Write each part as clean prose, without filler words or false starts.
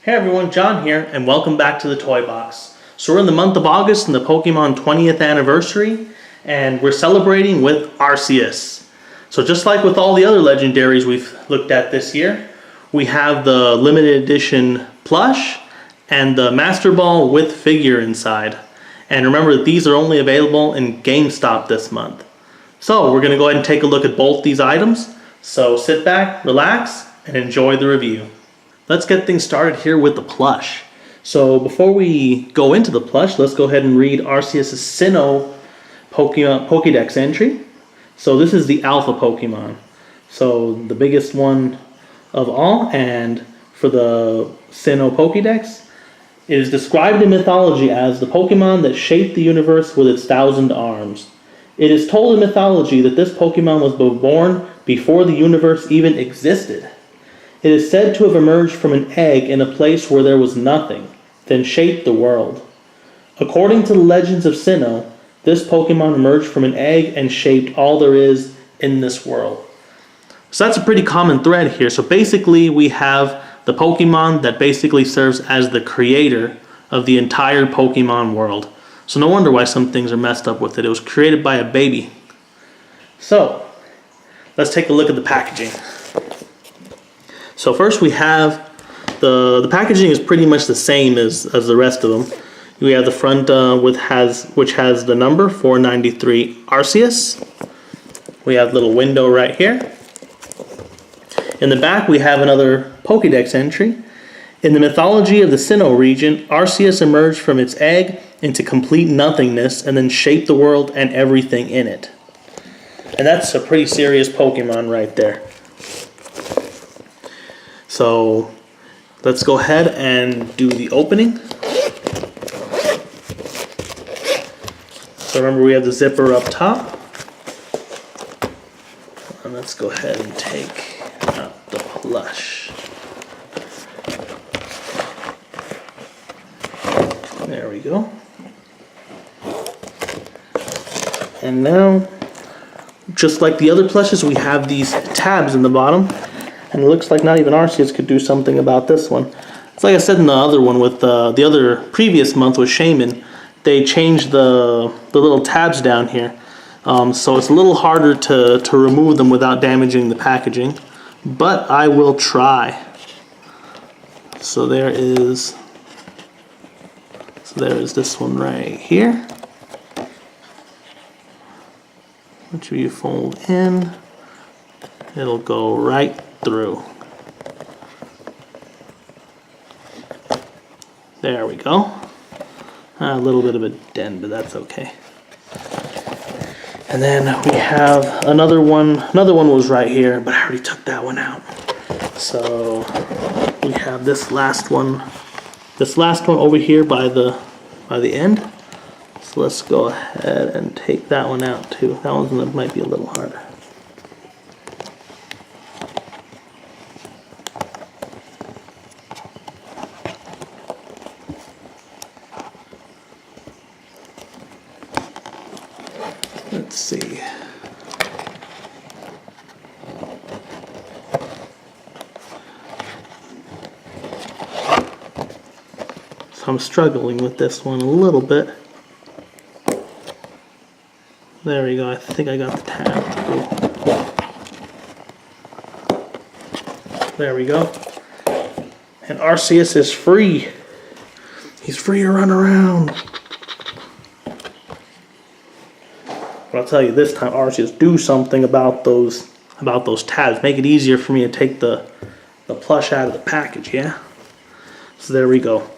Hey everyone, John here, and welcome back to the Toy Box. So we're in the month of August in the Pokemon 20th anniversary, and we're celebrating with Arceus. So just like with all the other legendaries we've looked at this year, we have the limited edition plush and the Master Ball with figure inside. And remember, these are only available in Gamestop this month. So we're going to go ahead and take a look at both these items. So sit back, relax, and enjoy the review. Let's get things started here with the plush. So before we go into the plush, let's go ahead and read Arceus' Sinnoh Pokédex entry. So this is the Alpha Pokémon. So the biggest one of all, and for the Sinnoh Pokédex, it is described in mythology as the Pokemon that shaped the universe with its 1,000 arms. It is told in mythology that this Pokemon was born before the universe even existed. It is said to have emerged from an egg in a place where there was nothing, then shaped the world. According to the legends of Sinnoh, this Pokemon emerged from an egg and shaped all there is in this world. So that's a pretty common thread here. So basically we have the Pokemon that basically serves as the creator of the entire Pokemon world. So no wonder why some things are messed up with it. It was created by a baby. So let's take a look at the packaging. So first we have the packaging is pretty much the same as the rest of them. We have the front which has the number 493 Arceus. We have a little window right here. In the back we have another Pokédex entry. In the mythology of the Sinnoh region, Arceus emerged from its egg into complete nothingness and then shaped the world and everything in it. And that's a pretty serious Pokemon right there. So let's go ahead and do the opening. So remember, we have the zipper up top. And let's go ahead and take out the plush. There we go. And now, just like the other plushes, we have these tabs in the bottom. And it looks like not even Arceus could do something about this one. It's like I said in the other one with the other previous month with Shaymin, they changed the little tabs down here. So it's a little harder to remove them without damaging the packaging. But I will try. So there is this one right here, which you fold in. It'll go right through. There we go. A little bit of a dent, but that's okay. And then we have another one. Another one was right here, but I already took that one out. So we have this last one. This last one over here by the end. So let's go ahead and take that one out too. That one might be a little harder. Let's see. So I'm struggling with this one a little bit. There we go. I think I got the tab. There we go. And Arceus is free. He's free to run around. But I'll tell you this time, Arceus, do something about those tabs. Make it easier for me to take the plush out of the package, yeah? So there we go.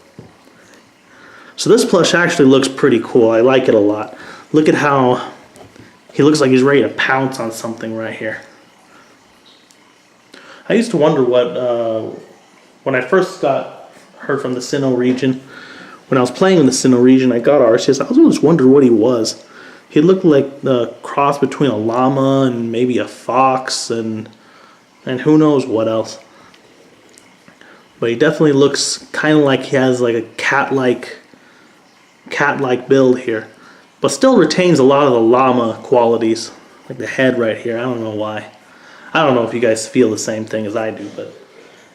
So this plush actually looks pretty cool. I like it a lot. Look at how he looks like he's ready to pounce on something right here. I used to wonder what, when I first heard from the Sinnoh region, when I was playing in the Sinnoh region, I got Arceus. I was always wondering what he was. He looked like the cross between a llama and maybe a fox and who knows what else. But he definitely looks kind of like he has like a cat-like build here. But still retains a lot of the llama qualities. Like the head right here. I don't know why. I don't know if you guys feel the same thing as I do, but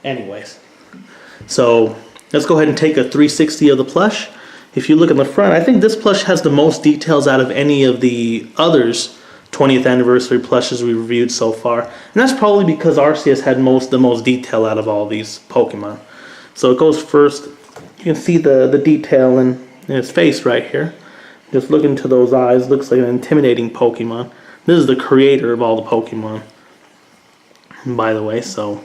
anyways. So Let's go ahead and take a 360 of the plush. If you look in the front, I think this plush has the most details out of any of the others 20th anniversary plushes we reviewed so far. And that's probably because Arceus had the most detail out of all these Pokemon. So it goes first. You can see the detail in his face right here. Just look into those eyes. Looks like an intimidating Pokemon. This is the creator of all the Pokemon, by the way. So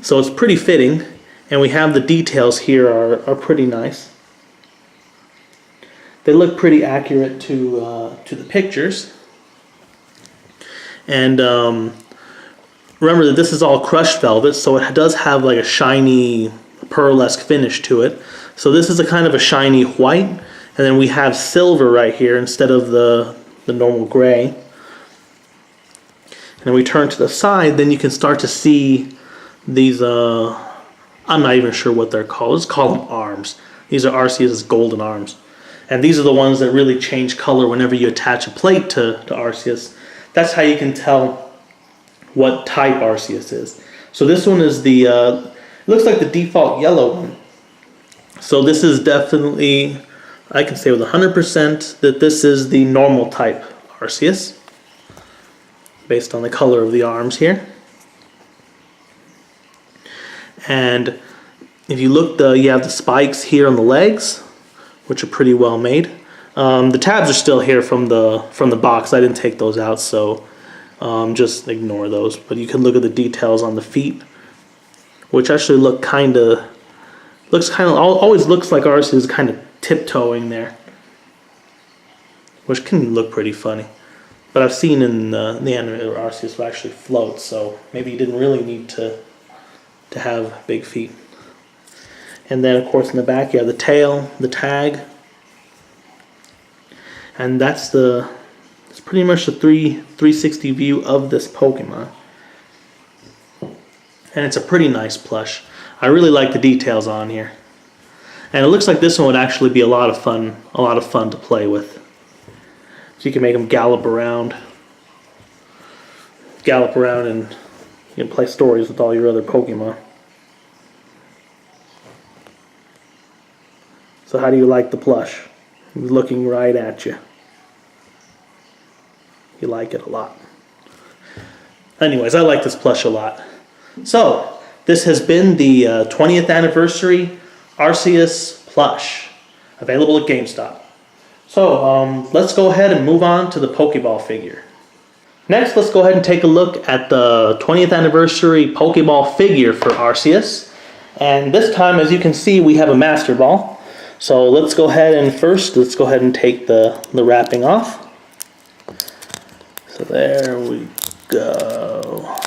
it's pretty fitting. And we have the details here are pretty nice. They look pretty accurate to the pictures. And remember that this is all crushed velvet, so it does have like a shiny pearl-esque finish to it. So this is a kind of a shiny white, and then we have silver right here instead of the normal gray. And then we turn to the side, then you can start to see these, I'm not even sure what they're called. Let's call them arms. These are Arceus' golden arms. And these are the ones that really change color whenever you attach a plate to Arceus. That's how you can tell what type Arceus is. So this one is the, it looks like the default yellow one. So this is definitely, I can say with 100% that this is the normal type Arceus, based on the color of the arms here. And if you look, you have the spikes here on the legs, which are pretty well made. The tabs are still here from the box. I didn't take those out, so just ignore those. But you can look at the details on the feet, which actually always looks like Arceus is kind of tiptoeing there, which can look pretty funny. But I've seen in the anime where Arceus will actually float, so maybe he didn't really need to have big feet. And then, of course, in the back you have the tail, the tag, and it's pretty much the 360 view of this Pokemon. And it's a pretty nice plush. I really like the details on here, and it looks like this one would actually be a lot of fun to play with. So you can make them gallop around, and you can play stories with all your other Pokemon. So how do you like the plush? He's looking right at you. You like it a lot. Anyways, I like this plush a lot. So this has been the 20th anniversary Arceus plush, available at Gamestop. So let's go ahead and move on to the Pokeball figure. Next, let's go ahead and take a look at the 20th anniversary Pokeball figure for Arceus. And this time, as you can see, we have a Master Ball. So let's go ahead and take the wrapping off. So there we go.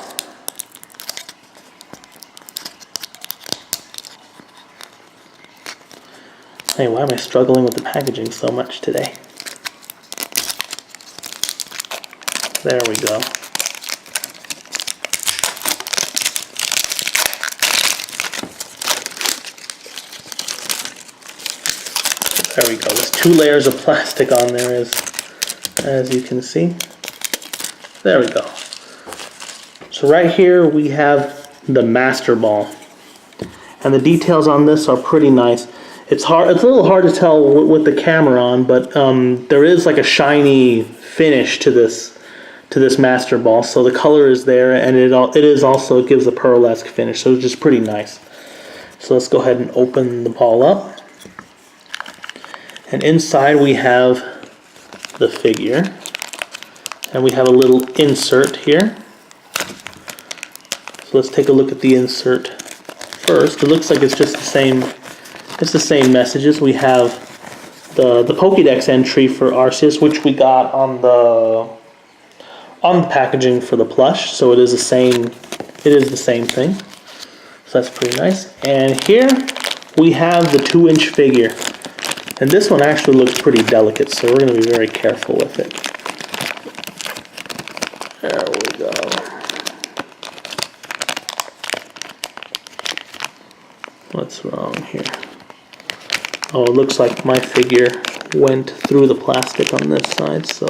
Hey, why am I struggling with the packaging so much today? There we go. There we go. There's 2 layers of plastic on there, as you can see. There we go. So right here we have the Master Ball, and the details on this are pretty nice. It's a little hard to tell with the camera on, but there is like a shiny finish to this Master Ball. So the color is there, and it gives a pearl-esque finish. So it's just pretty nice. So let's go ahead and open the ball up. And inside we have the figure, and we have a little insert here. So let's take a look at the insert first. It looks like it's just the same messages. We have the Pokédex entry for Arceus, which we got on the packaging for the plush. So it is the same thing. So that's pretty nice. And here we have the 2-inch figure. And this one actually looks pretty delicate, so we're going to be very careful with it. There we go. What's wrong here? Oh, it looks like my figure went through the plastic on this side, so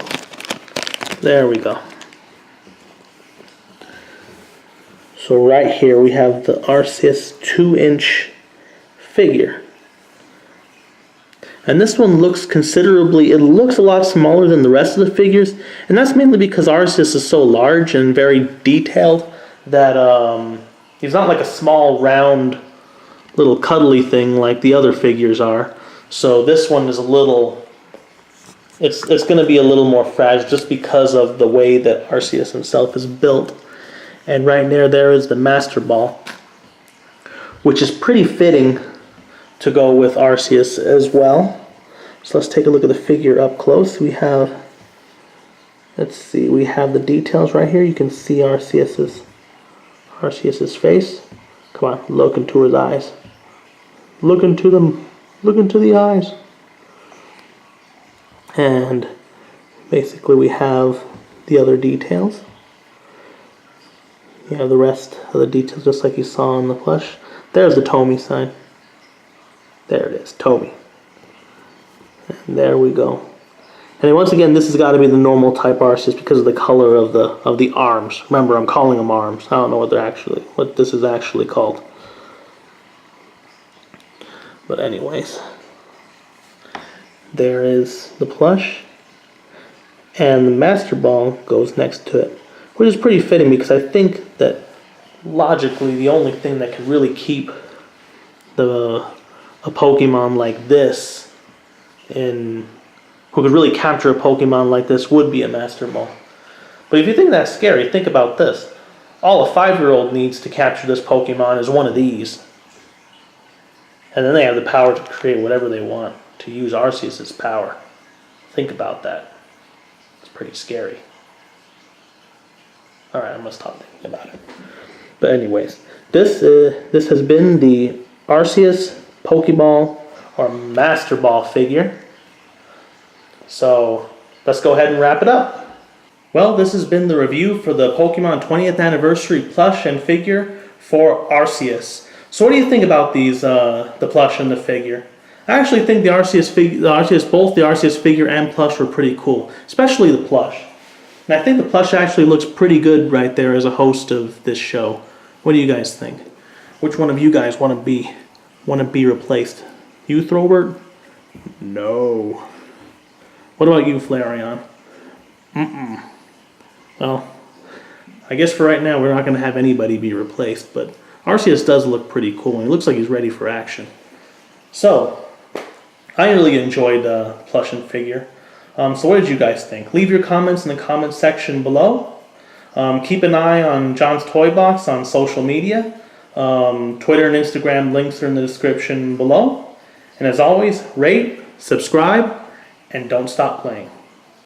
there we go. So right here we have the Arceus 2-inch figure. And this one looks it looks a lot smaller than the rest of the figures, and that's mainly because Arceus is so large and very detailed that he's not like a small, round, little cuddly thing like the other figures are. So this one is it's going to be a little more fragile just because of the way that Arceus himself is built. And right there is the Master Ball, which is pretty fitting to go with Arceus as well. So let's take a look at the figure up close. We have the details right here. You can see Arceus's face. Come on, look into his eyes. Look into them. Look into the eyes. And basically we have the other details. You have the rest of the details just like you saw on the plush. There's the Tomy sign. There it is, Tomy. And there we go. And once again, this has got to be the normal type Arceus because of the color of the arms. Remember, I'm calling them arms. I don't know what this is actually called. But anyways, there is the plush, and the Master Ball goes next to it, which is pretty fitting because I think that logically the only thing that could really keep a Pokemon like this who could really capture a Pokemon like this would be a Master Ball. But if you think that's scary, think about this. All a 5-year-old needs to capture this Pokemon is one of these. And then they have the power to create whatever they want, to use Arceus' power. Think about that. It's pretty scary. Alright, I'm going to stop thinking about it. But anyways, this has been the Arceus Pokeball or Master Ball figure. So let's go ahead and wrap it up. Well, this has been the review for the Pokemon 20th Anniversary plush and figure for Arceus. So what do you think about these, the plush and the figure? I actually think both the Arceus figure and plush were pretty cool, especially the plush. And I think the plush actually looks pretty good right there as a host of this show. What do you guys think? Which one of you guys want to be replaced? You, Throwbird? No. What about you, Flareon? Well, I guess for right now we're not going to have anybody be replaced, but Arceus does look pretty cool, and he looks like he's ready for action. So, I really enjoyed plush and figure. So what did you guys think? Leave your comments in the comments section below. Keep an eye on John's Toy Box on social media. Twitter and Instagram links are in the description below. And as always, rate, subscribe, and don't stop playing.